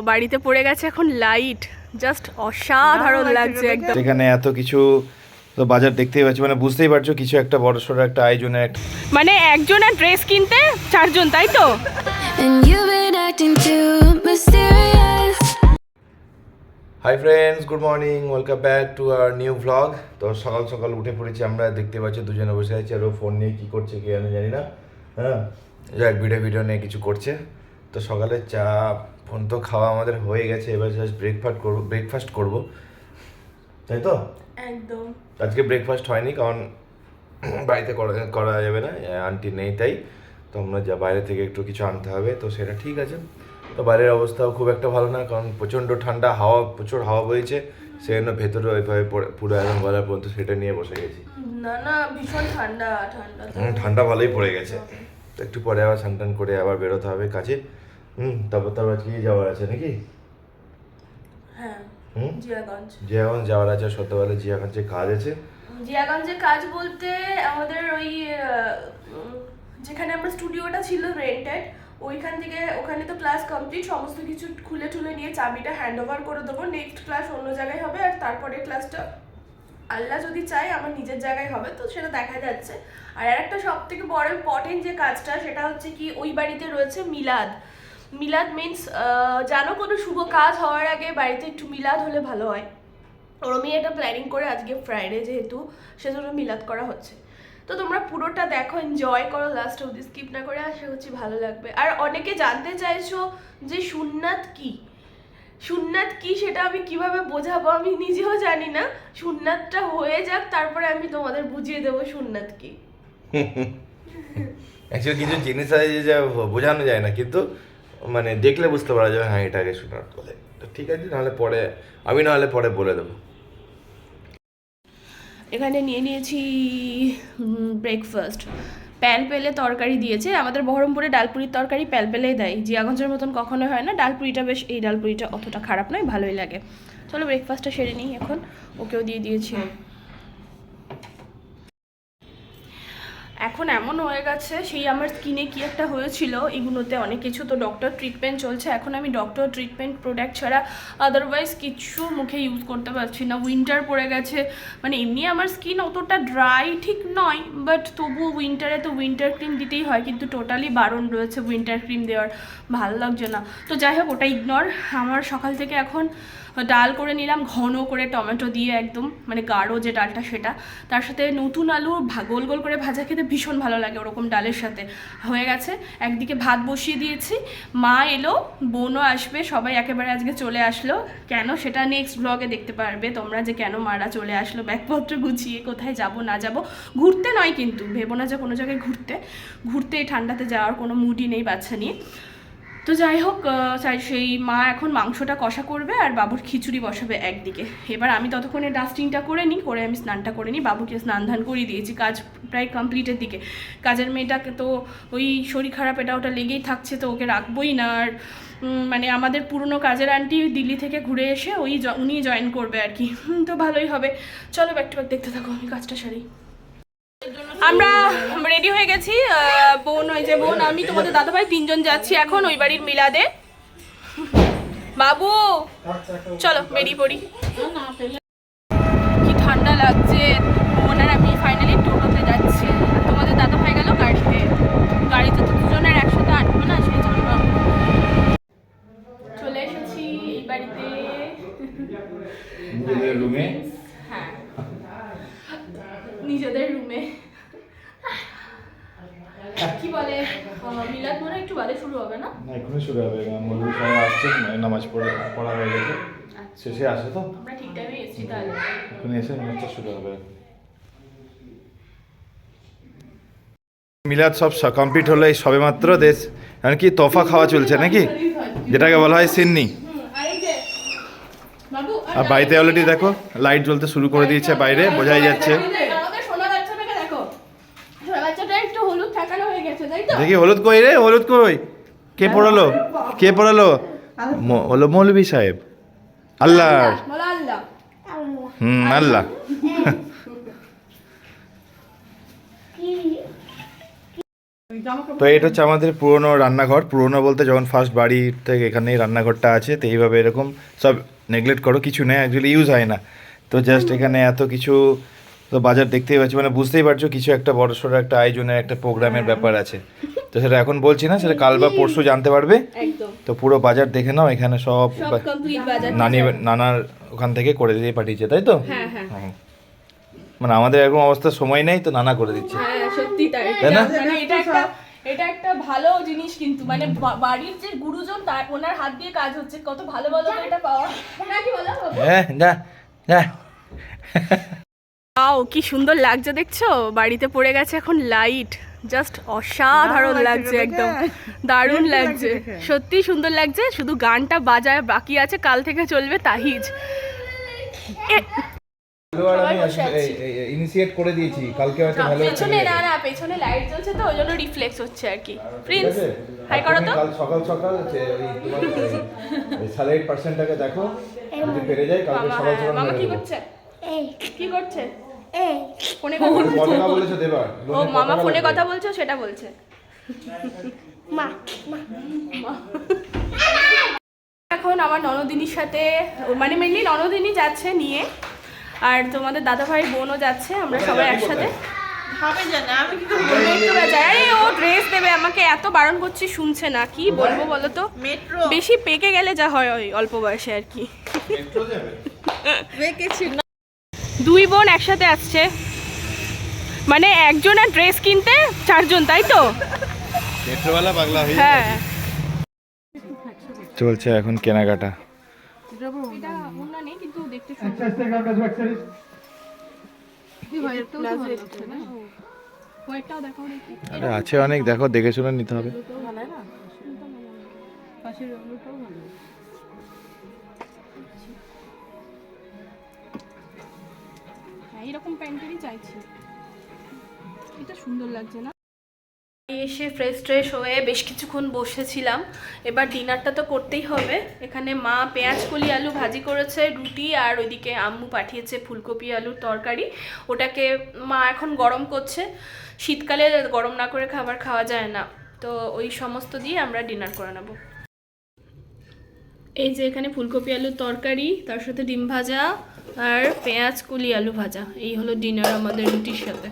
বাড়িতে পড়ে গেছে এখন লাইট, জাস্ট অসাধারণ লাগছে একদম। এখানে এত কিছু তো বাজার দেখতেই পাচ্ছি, মানে বুঝতেই পারছো কিছু একটা বড় সড়ো একটা আয়োজনের একটা, মানে একজনের ড্রেস কিনতে চারজন, তাই তো? Hi friends, good morning, welcome back to our new vlog. তো সকাল সকাল উঠে পড়েছি আমরা, দেখতে পাচ্ছি দুজনে বসে আছি, আর ও ফোন নিয়ে কী করছে কে জানি না। হ্যাঁ, যাক ভিডিও নিয়ে কিছু করছে। তো সকালে চা ফোন তো খাওয়া আমাদের হয়ে গেছে, এবার জাস্ট ব্রেকফাস্ট করবো, তাই তো? একদম। আজকে ব্রেকফাস্ট হয়নি কারণ বাড়িতে করা যাবে না, আন্টি নেই, তাই তো আমরা যা বাইরে থেকে একটু কিছু আনতে হবে, তো সেটা ঠিক আছে। তো বাইরের অবস্থাও খুব একটা ভালো না, কারণ প্রচণ্ড ঠান্ডা, প্রচুর হাওয়া বইছে, সেই জন্য ভেতরে ওইভাবে পুরো একদম গলার পর্যন্ত সেটা নিয়ে বসে গেছি। না ভীষণ ঠান্ডা। ঠান্ডা ভালোই পড়ে গেছে। তো একটু পরে আবার স্নান করে আবার বেরোতে হবে কাজে। তারপর আজকে যাওয়ার আছে নাকি? হ্যাঁ, জিয়াগঞ্জ যাওয়ার আছে, সত্যি জিয়াগঞ্জে কাজ আছে। জিয়াগঞ্জে কাজ বলতে আমাদের ওই যেখানে আমরা স্টুডিওটা ছিল রেন্টেড, ওইখান থেকে ওখানে তো ক্লাস কমপ্লিট, সমস্ত কিছু খুলে ঠুলে নিয়ে চাবিটা হ্যান্ড ওভার করে দেবো। নেক্সট ক্লাস অন্য জায়গায় হবে, আর তারপরে ক্লাসটা আল্লাহ যদি চায় আমার নিজের জায়গায় হবে, তো সেটা দেখা যাচ্ছে। আর একটা সব থেকে বড় ইম্পর্টেন্ট যে কাজটা, সেটা হচ্ছে কি ওই বাড়িতে রয়েছে মিলাদ মিনস জানো, কোনো শুভ কাজ হওয়ার আগে বাড়িতে একটু মিলাদ হলে ভালো হয়। ওরমই এটা প্ল্যানিং করে আজকে ফ্রাইডে যেহেতু, সেজন্য মিলাদ করা হচ্ছে। তো তোমরা পুরোটা দেখো, এনজয় করো, লাস্ট অবধি স্কিপ না করে, আশা করছি ভালো লাগবে। আর অনেকে জানতে চাইছো যে সুন্নাত কি সেটা আমি কিভাবে বোঝাবো, আমি নিজেও জানি না। সুন্নাতটা হয়ে যাক, তারপরে আমি তোমাদের বুঝিয়ে দেবো সুন্নাত কি। অ্যাকচুয়ালি কিছু জিনিস আছে যে বোঝানো যায় না, কিন্তু মানে দেখলে বুঝতে পারা যাবে, হ্যাঁ এটাকে সুন্নাত বলে। তো ঠিক আছে, নাহলে পরে বলে দেবো। এখানে নিয়ে নিয়েছি ব্রেকফাস্ট। প্যালপেলে তরকারি দিয়েছে, আমাদের বহরমপুরে ডালপুরির তরকারি প্যালপেলেই দেয়, জিয়াগঞ্জের মতন কখনো হয় না। ডালপুরিটা বেশ, এই ডালপুরিটা অতটা খারাপ নয়, ভালোই লাগে। চলো ব্রেকফাস্টটা সেরে নিই এখন, ওকেও দিয়ে দিয়েছি। এখন এমন হয়ে গেছে, সেই আমার স্কিনে কি একটা হয়েছিল, এগুলোতে অনেক কিছু তো ডক্টর ট্রিটমেন্ট চলছে। এখন আমি ডক্টর ট্রিটমেন্ট প্রোডাক্ট ছাড়া আদারওয়াইজ কিছু মুখে ইউজ করতে পারছি না। উইন্টার পড়ে গেছে, মানে এমনি আমার স্কিন অতটা ড্রাই ঠিক নয়, বাট তবুও উইন্টারে তো উইন্টার ক্রিম দিতেই হয়, কিন্তু টোটালি বারণ রয়েছে উইন্টার ক্রিম দেওয়ার, ভালো লাগছে না। তো যাই হোক, ওটা ইগনোর। আমার সকাল থেকে এখন ডাল করে নিলাম, ঘন করে টমেটো দিয়ে, একদম মানে গাঢ় যে ডালটা সেটা, তার সাথে নতুন আলু গোল গোল করে ভাজা খেতে ভীষণ ভালো লাগে ওরকম ডালের সাথে। হয়ে গেছে, একদিকে ভাত বসিয়ে দিয়েছি, মা এলো, বোনও আসবে, সবাই একেবারে আজকে চলে আসলো। কেন সেটা নেক্সট ব্লগে দেখতে পারবে তোমরা, যে কেন মারা চলে আসলো ব্যাগপত্র গুছিয়ে, কোথায় যাব না যাব। ঘুরতে নয় কিন্তু, ভেবো না যে কোনো জায়গায় ঘুরতে এই ঠান্ডাতে যাওয়ার কোনো মুডই নেই বাচ্চা নিয়ে। তো যাই হোক, সেই মা এখন মাংসটা কষা করবে আর বাবুর খিচুড়ি বসাবে একদিকে। এবার আমি ততক্ষণে ডাস্টিংটা করে নিই, করে আমি স্নানটা করে নিই। বাবুকে স্নান ধান করিয়ে দিয়েছি, কাজ প্রায় কমপ্লিটের দিকে। কাজের মেয়েটাকে তো ওই শরীর খারাপ এটা ওটা লেগেই থাকছে, তো ওকে রাখবোই না। আর মানে আমাদের পুরনো কাজের আন্টি দিল্লি থেকে ঘুরে এসে উনি জয়েন করবে আর কি। তো ভালোই হবে। চলো ব্যাক টু ব্যাক দেখতে থাকো, আমি কাজটা সারি। আমরা রেডি হয়ে গেছি, বোন আমি, তোমাদের দাদাভাই, তিনজন যাচ্ছি এখন ওই বাড়ির মিলাদে। বাবু চলো বেরিয়ে পড়ি। কি ঠান্ডা লাগছে। বোন আর আমি ফাইনালি টোটোতে যাচ্ছি, তোমাদের দাদাভাই গেল গাড়িতে তো দুজনের একসাথে আটবে না, সেই জন্য। চলে এসেছি এই বাড়িতে, হ্যাঁ নিজেদের রুমে। কি বলে, মিলাদ মনে একটু বাদে শুরু হবে না? এখনই শুরু হবে, মৌলভী সাহেব আসছে, নামাজ পড়া হয়ে গেছে, শেষে আসে তো আমরা ঠিক টাইমে এসেছি, তাহলে এখন এসে নামাজটা শুরু হবে। মিলাদ সব কমপ্লিট হলো, এই সবে মাত্র দেশ কি তোফা খাওয়া চলছে নাকি, যেটাকে বলা হয় সিন্নি। আর বাড়িতে অলরেডি দেখো লাইট জ্বলতে শুরু করে দিয়েছে বাইরে, বোঝাই যাচ্ছে। দেখি হলুদ কই রে, হলুদ কই, কে পড়ালো হলো মৌলভী সাহেব। আল্লাহ, আল্লাহ। তো এটা হচ্ছে আমাদের পুরনো রান্নাঘর, পুরনো বলতে যখন ফার্স্ট বাড়ি থেকে এখানেই রান্নাঘরটা আছে, তো এইভাবে এরকম সব নেগলেক্ট করো, কিছু নেই অ্যাকচুয়ালি ইউজ হয় না, তো জাস্ট এখানে এত কিছু, তো বাজার দেখতেই পাচ্ছি, মানে বুঝতেই পারছো কিছু একটা বড়সড় একটা আয়োজনের একটা প্রোগ্রামের ব্যাপার আছে, তো সেটা এখন বলছি না, সেটা কাল বা পরশু জানতে পারবে। একদম তো পুরো বাজার দেখে নাও, এখানে সব সব কমপ্লিট বাজার নানার ওখান থেকে করে দিয়ে পাঠিয়েছে, তাই তো? হ্যাঁ হ্যাঁ হুম। মানে আমাদের এরকম অবস্থা সময় নেই, তো নানা করে দিচ্ছে, হ্যাঁ সত্যি তাই তাই না? মানে এটা একটা ভালো জিনিস, কিন্তু মানে বাড়ির যে গুরুজন তার ওনার হাত দিয়ে কাজ হচ্ছে, কত ভালো ভালো তো এটা পাওয়া নাকি বলো? হ্যাঁ যা যা। আও কি সুন্দর লাগছে দেখছো, বাড়িতে পড়ে গেছে এখন লাইট, জাস্ট অসাধারণ লাগছে, একদম দারুণ লাগছে, সত্যি সুন্দর লাগছে। শুধু গানটা বাজায় বাকি আছে, কাল থেকে চলবে তাহিজ। ইনিশিয়েট করে দিয়েছি, কালকে হয়তো ভালো পেছনে না পেছনে লাইট জ্বলছে তো ওই জন্য রিফ্লেক্স হচ্ছে আর কি। প্রিন্স হাই করো তো। কাল সকাল সকাল ওই স্যালাইড পার্সেন্টটাকে দেখো, যদি পেরে যায় কালকে সকাল সকাল মামা কি মেরে দেবো। করছে? কি করছে? ফোনে কথা বলেছো দেবা? ও মামা ফোনে কথা বলছো সেটা বলছে। এখন আমার ননদিনীর সাথে, মানে মেনলি ননদিনী যাচ্ছে নিয়ে, আর তোমাদের দাদা ভাই বোনও যাচ্ছে, আমরা সবাই একসাথে। আরে ও ড্রেস দেবে আমাকে, এত বারণ করছি শুনছে না, কি বলবো বলো তো, বেশি পেকে গেলে যা হয় ওই অল্প বয়সে আর কি। দুই বোন একসাথে আসছে, মানে একজন আর ড্রেস কিনতে চারজন, তাই তো? মেট্রোওয়ালা পাগলা হয়ে হ্যাঁ চলছে এখন কেনাকাটা। এটা ওনা নেই কিন্তু দেখতে হোয়াইটটাও দেখাও দেখি। আরে আছে অনেক, দেখো দেখে শুনে নিতে হবে। হ্যাঁ এরকম প্যান্টেরই চাইছি, এটা সুন্দর লাগছে না? এসে ফ্রেশ ট্রেশ হয়ে বেশ কিছুক্ষণ বসেছিলাম, এবার ডিনারটা তো করতেই হবে। এখানে মা পেঁয়াজ কলি আলু ভাজি করেছে, রুটি, আর ওইদিকে আম্মু পাঠিয়েছে ফুলকপি আলুর তরকারি, ওটাকে মা এখন গরম করছে, শীতকালে গরম না করে খাবার খাওয়া যায় না, তো ওই সমস্ত দিয়ে আমরা ডিনার করে নেব। এই যে এখানে ফুলকপি আলুর তরকারি, তার সাথে ডিম ভাজা আর পেঁয়াজ কলি আলু ভাজা, এই হলো ডিনার আমাদের রুটির সাথে।